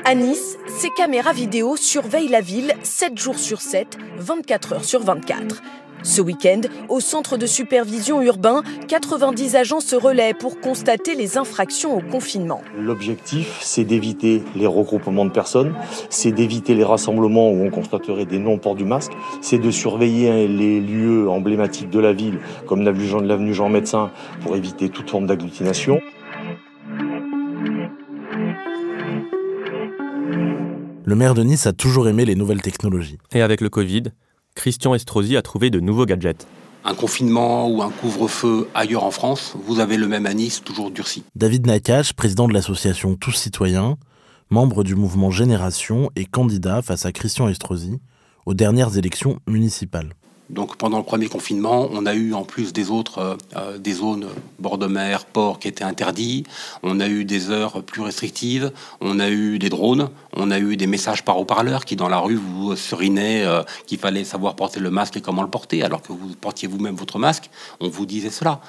À Nice, ces caméras vidéo surveillent la ville 7 jours sur 7, 24 heures sur 24. Ce week-end, au centre de supervision urbain, 90 agents se relaient pour constater les infractions au confinement. L'objectif, c'est d'éviter les regroupements de personnes, c'est d'éviter les rassemblements où on constaterait des non-ports du masque, c'est de surveiller les lieux emblématiques de la ville, comme l'avenue Jean Médecin, pour éviter toute forme d'agglutination. Le maire de Nice a toujours aimé les nouvelles technologies. Et avec le Covid, Christian Estrosi a trouvé de nouveaux gadgets. Un confinement ou un couvre-feu ailleurs en France, vous avez le même à Nice, toujours durci. David Nakache, président de l'association Tous Citoyens, membre du mouvement Génération et candidat face à Christian Estrosi aux dernières élections municipales. Donc pendant le premier confinement, on a eu en plus des autres des zones bord de mer, ports qui étaient interdits. On a eu des heures plus restrictives. On a eu des drones. On a eu des messages par haut-parleur qui dans la rue vous serinaient qu'il fallait savoir porter le masque et comment le porter, alors que vous portiez vous-même votre masque. On vous disait cela.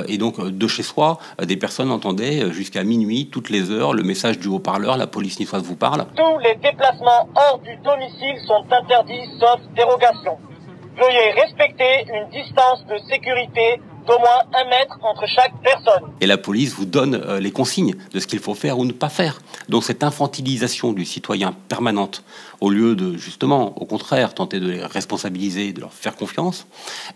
Et donc de chez soi, des personnes entendaient jusqu'à minuit, toutes les heures, le message du haut-parleur. La police niçoise vous parle. Tous les déplacements hors du domicile sont interdits sauf dérogation. Veuillez respecter une distance de sécurité d'au moins 1 mètre entre chaque personne. Et la police vous donne les consignes de ce qu'il faut faire ou ne pas faire. Donc cette infantilisation du citoyen permanente, au lieu de justement, au contraire, tenter de les responsabiliser, de leur faire confiance,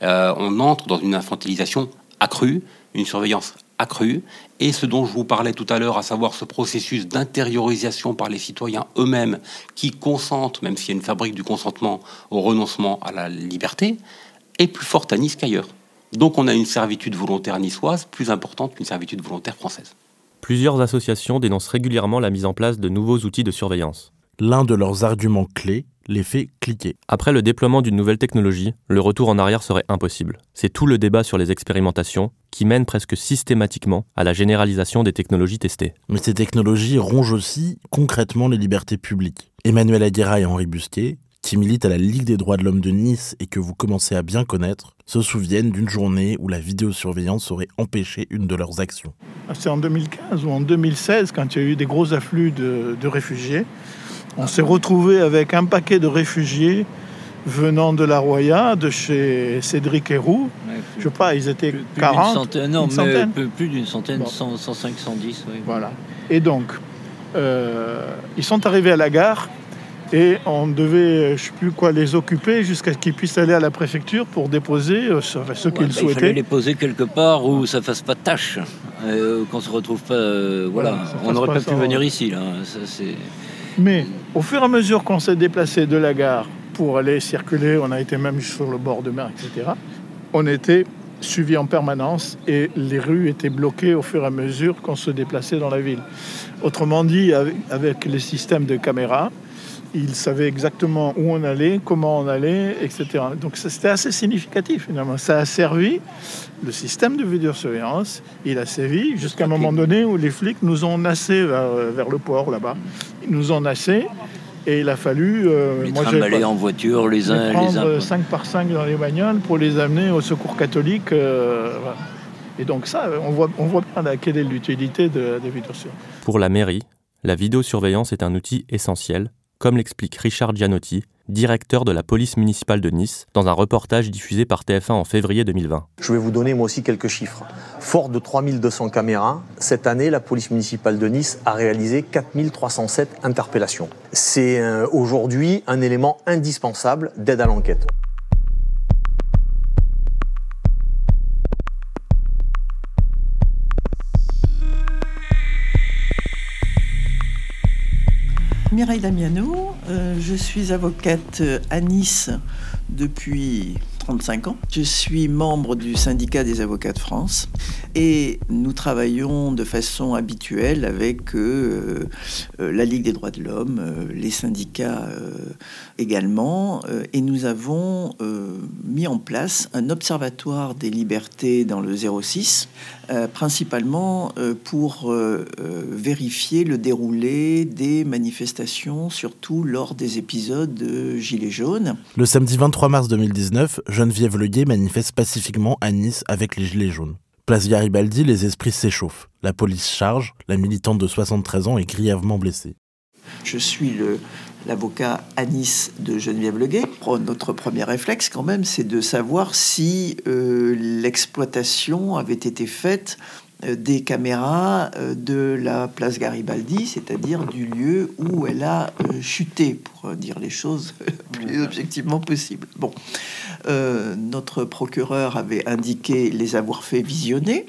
on entre dans une infantilisation accrue, une surveillance accrue, et ce dont je vous parlais tout à l'heure, à savoir ce processus d'intériorisation par les citoyens eux-mêmes qui consentent, même s'il y a une fabrique du consentement, au renoncement à la liberté, est plus forte à Nice qu'ailleurs. Donc on a une servitude volontaire niçoise plus importante qu'une servitude volontaire française. Plusieurs associations dénoncent régulièrement la mise en place de nouveaux outils de surveillance. L'un de leurs arguments clés, l'effet cliquet. Après le déploiement d'une nouvelle technologie, le retour en arrière serait impossible. C'est tout le débat sur les expérimentations qui mène presque systématiquement à la généralisation des technologies testées. Mais ces technologies rongent aussi concrètement les libertés publiques. Emmanuel Aguera et Henri Busquet, qui militent à la Ligue des droits de l'homme de Nice et que vous commencez à bien connaître, se souviennent d'une journée où la vidéosurveillance aurait empêché une de leurs actions. C'est en 2015 ou en 2016, quand il y a eu des gros afflux de réfugiés. On s'est retrouvé avec un paquet de réfugiés venant de la Roya, de chez Cédric Héroux. Ouais, je sais pas, ils étaient plus 40, une centaine, plus d'une centaine, bon. 105, 110. Oui. Voilà. Et donc, ils sont arrivés à la gare et on devait, je ne sais plus quoi, les occuper jusqu'à ce qu'ils puissent aller à la préfecture pour déposer ce qu'ils souhaitaient. Il fallait les poser quelque part où ça ne fasse pas de tâche, qu'on ne se retrouve pas... voilà, on n'aurait pas pu venir ici. Là. Ça, c'est... Mais au fur et à mesure qu'on s'est déplacé de la gare pour aller circuler, on a été même sur le bord de mer, etc., on était suivis en permanence et les rues étaient bloquées au fur et à mesure qu'on se déplaçait dans la ville. Autrement dit, avec les systèmes de caméras, ils savaient exactement où on allait, comment on allait, etc. Donc c'était assez significatif finalement. Ça a servi, le système de vidéosurveillance, il a servi jusqu'à un moment donné où les flics nous ont nassés vers le port là-bas. Ils nous ont nassés et il a fallu... les trimballer en voiture les uns les prendre uns. 5 par 5 dans les bagnoles pour les amener au secours catholique. Voilà. Et donc ça, on voit bien quelle est l'utilité de vidéosurveillance. Pour la mairie, la vidéosurveillance est un outil essentiel, comme l'explique Richard Gianotti, directeur de la police municipale de Nice, dans un reportage diffusé par TF1 en février 2020. Je vais vous donner moi aussi quelques chiffres. Fort de 3200 caméras, cette année, la police municipale de Nice a réalisé 4307 interpellations. C'est aujourd'hui un élément indispensable d'aide à l'enquête. Mireille Damiano, je suis avocate à Nice depuis 35 ans. Je suis membre du syndicat des avocats de France et nous travaillons de façon habituelle avec la Ligue des droits de l'homme, les syndicats également, et nous avons mis en place un observatoire des libertés dans le 06, principalement pour vérifier le déroulé des manifestations, surtout lors des épisodes de Gilets jaunes. Le samedi 23 mars 2019, Geneviève Leguet manifeste pacifiquement à Nice avec les Gilets jaunes. Place Garibaldi, les esprits s'échauffent. La police charge, la militante de 73 ans est grièvement blessée. Je suis l'avocat Anis de Geneviève Leguet. Notre premier réflexe, quand même, c'est de savoir si l'exploitation avait été faite des caméras de la place Garibaldi, c'est-à-dire du lieu où elle a chuté, pour dire les choses le plus objectivement possible. Bon, notre procureur avait indiqué les avoir fait visionner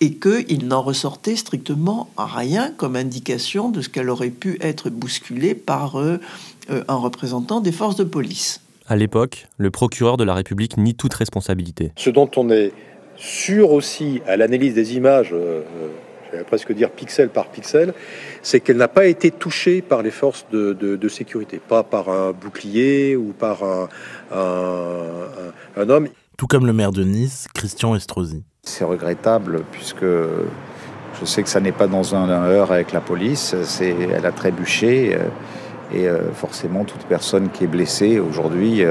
et qu'il n'en ressortait strictement rien comme indication de ce qu'elle aurait pu être bousculée par un représentant des forces de police. À l'époque, le procureur de la République nie toute responsabilité. Ce dont on est sûr aussi à l'analyse des images, j'allais presque dire pixel par pixel, c'est qu'elle n'a pas été touchée par les forces de sécurité, pas par un bouclier ou par un homme. Tout comme le maire de Nice, Christian Estrosi. C'est regrettable puisque je sais que ça n'est pas dans un heurt avec la police, elle a trébuché et forcément toute personne qui est blessée aujourd'hui,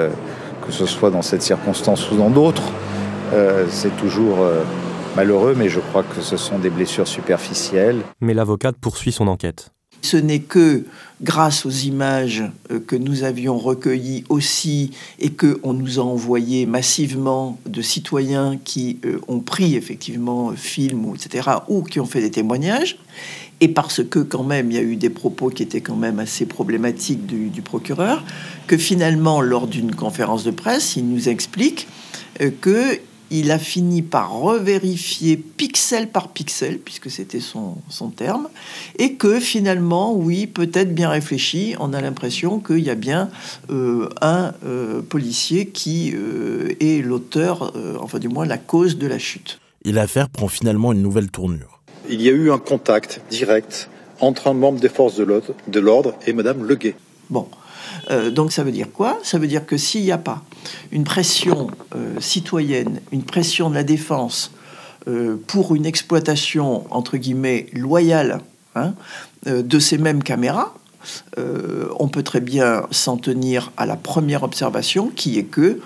que ce soit dans cette circonstance ou dans d'autres, c'est toujours malheureux, mais je crois que ce sont des blessures superficielles. Mais l'avocate poursuit son enquête. Ce n'est que grâce aux images que nous avions recueillies aussi et qu'on nous a envoyé massivement de citoyens qui ont pris effectivement film, etc., ou qui ont fait des témoignages, et parce que quand même il y a eu des propos qui étaient quand même assez problématiques du procureur, que finalement lors d'une conférence de presse, il nous explique qu'il a fini par revérifier pixel par pixel, puisque c'était son terme, et que finalement, oui, peut-être bien réfléchi, on a l'impression qu'il y a bien un policier qui est l'auteur, enfin du moins la cause de la chute. Et l'affaire prend finalement une nouvelle tournure. Il y a eu un contact direct entre un membre des forces de l'ordre et Madame Leguet. Bon. Donc ça veut dire quoi ? Ça veut dire que s'il n'y a pas une pression citoyenne, une pression de la défense pour une exploitation, entre guillemets, loyale de ces mêmes caméras, on peut très bien s'en tenir à la première observation qui est que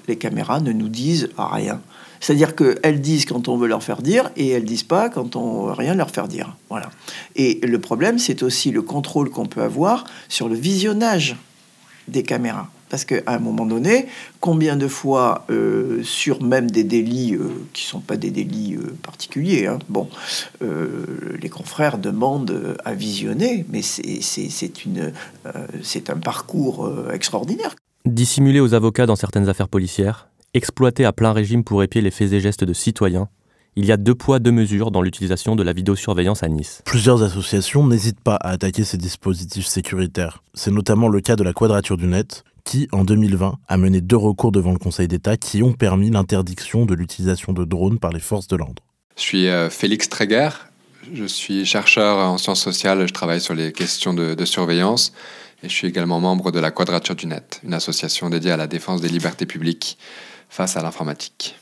les caméras ne nous disent rien. C'est-à-dire qu'elles disent quand on veut leur faire dire et elles disent pas quand on veut rien leur faire dire. Voilà. Et le problème, c'est aussi le contrôle qu'on peut avoir sur le visionnage des caméras. Parce qu'à un moment donné, combien de fois, sur même des délits qui ne sont pas des délits particuliers, les confrères demandent à visionner, mais c'est un parcours extraordinaire. Dissimulé aux avocats dans certaines affaires policières, exploité à plein régime pour épier les faits et gestes de citoyens, il y a 2 poids, 2 mesures dans l'utilisation de la vidéosurveillance à Nice. Plusieurs associations n'hésitent pas à attaquer ces dispositifs sécuritaires. C'est notamment le cas de la Quadrature du Net, qui, en 2020, a mené 2 recours devant le Conseil d'État qui ont permis l'interdiction de l'utilisation de drones par les forces de l'ordre. Je suis Félix Tréguer, je suis chercheur en sciences sociales, je travaille sur les questions de surveillance et je suis également membre de la Quadrature du Net, une association dédiée à la défense des libertés publiques face à l'informatique.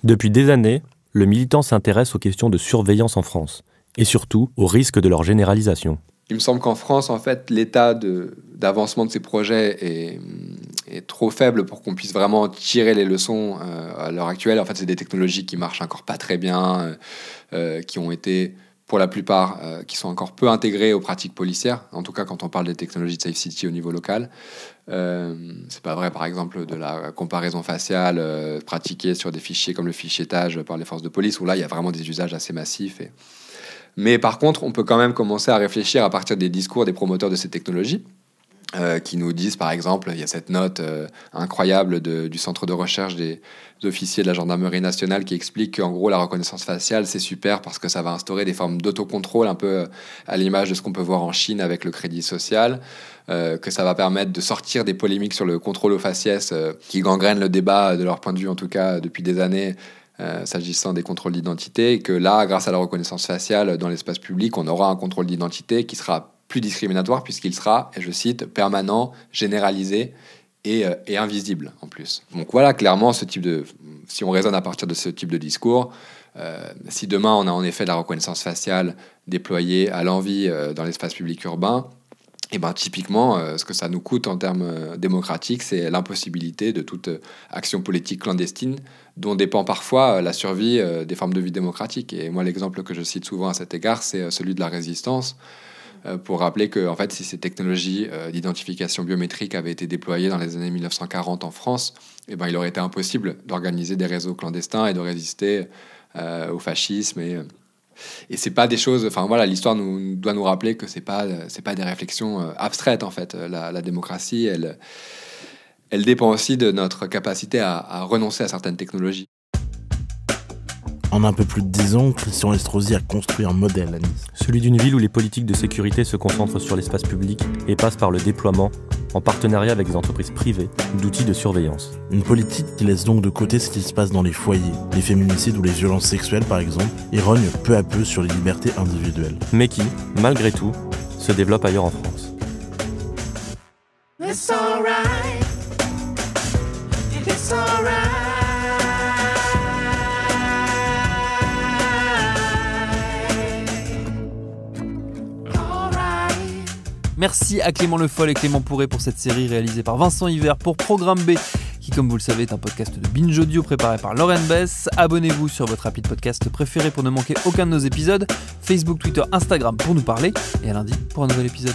Depuis des années, le militant s'intéresse aux questions de surveillance en France, et surtout aux risques de leur généralisation. Il me semble qu'en France, en fait, l'état d'avancement de ces projets est trop faible pour qu'on puisse vraiment tirer les leçons à l'heure actuelle. En fait, c'est des technologies qui marchent encore pas très bien, qui ont été, pour la plupart, qui sont encore peu intégrées aux pratiques policières. En tout cas, quand on parle des technologies de Safe City au niveau local. C'est pas vrai, par exemple, de la comparaison faciale pratiquée sur des fichiers comme le fichiétage par les forces de police, où là, il y a vraiment des usages assez massifs. Mais par contre, on peut quand même commencer à réfléchir à partir des discours des promoteurs de ces technologies, qui nous disent, par exemple, il y a cette note incroyable du centre de recherche des officiers de la gendarmerie nationale qui explique qu'en gros, la reconnaissance faciale, c'est super parce que ça va instaurer des formes d'autocontrôle, un peu à l'image de ce qu'on peut voir en Chine avec le crédit social, que ça va permettre de sortir des polémiques sur le contrôle aux faciès qui gangrènent le débat, de leur point de vue en tout cas, depuis des années, s'agissant des contrôles d'identité, et que là, grâce à la reconnaissance faciale dans l'espace public, on aura un contrôle d'identité qui sera plus discriminatoire puisqu'il sera, et je cite, permanent, généralisé et invisible en plus. Donc voilà, clairement, si on raisonne à partir de ce type de discours, si demain on a en effet de la reconnaissance faciale déployée à l'envi dans l'espace public urbain, et ben typiquement, ce que ça nous coûte en termes démocratiques, c'est l'impossibilité de toute action politique clandestine dont dépend parfois la survie des formes de vie démocratiques. Et moi, l'exemple que je cite souvent à cet égard, c'est celui de la résistance. pour rappeler que en fait, si ces technologies d'identification biométrique avaient été déployées dans les années 1940 en France, eh ben, il aurait été impossible d'organiser des réseaux clandestins et de résister au fascisme. Et c'est pas des choses. Enfin voilà, l'histoire doit nous rappeler que c'est pas des réflexions abstraites en fait. La démocratie, elle dépend aussi de notre capacité à renoncer à certaines technologies. En un peu plus de 10 ans, Christian Estrosi a construit un modèle à Nice. Celui d'une ville où les politiques de sécurité se concentrent sur l'espace public et passent par le déploiement, en partenariat avec des entreprises privées, d'outils de surveillance. Une politique qui laisse donc de côté ce qui se passe dans les foyers, les féminicides ou les violences sexuelles par exemple, et rogne peu à peu sur les libertés individuelles. Mais qui, malgré tout, se développe ailleurs en France. It's all right. It's all right. Merci à Clément Le Foll et Clément Pourret pour cette série réalisée par Vincent Hiver pour Programme B, qui, comme vous le savez, est un podcast de Binge Audio préparé par Lauren Bess. Abonnez-vous sur votre appli de podcast préféré pour ne manquer aucun de nos épisodes. Facebook, Twitter, Instagram pour nous parler. Et à lundi pour un nouvel épisode.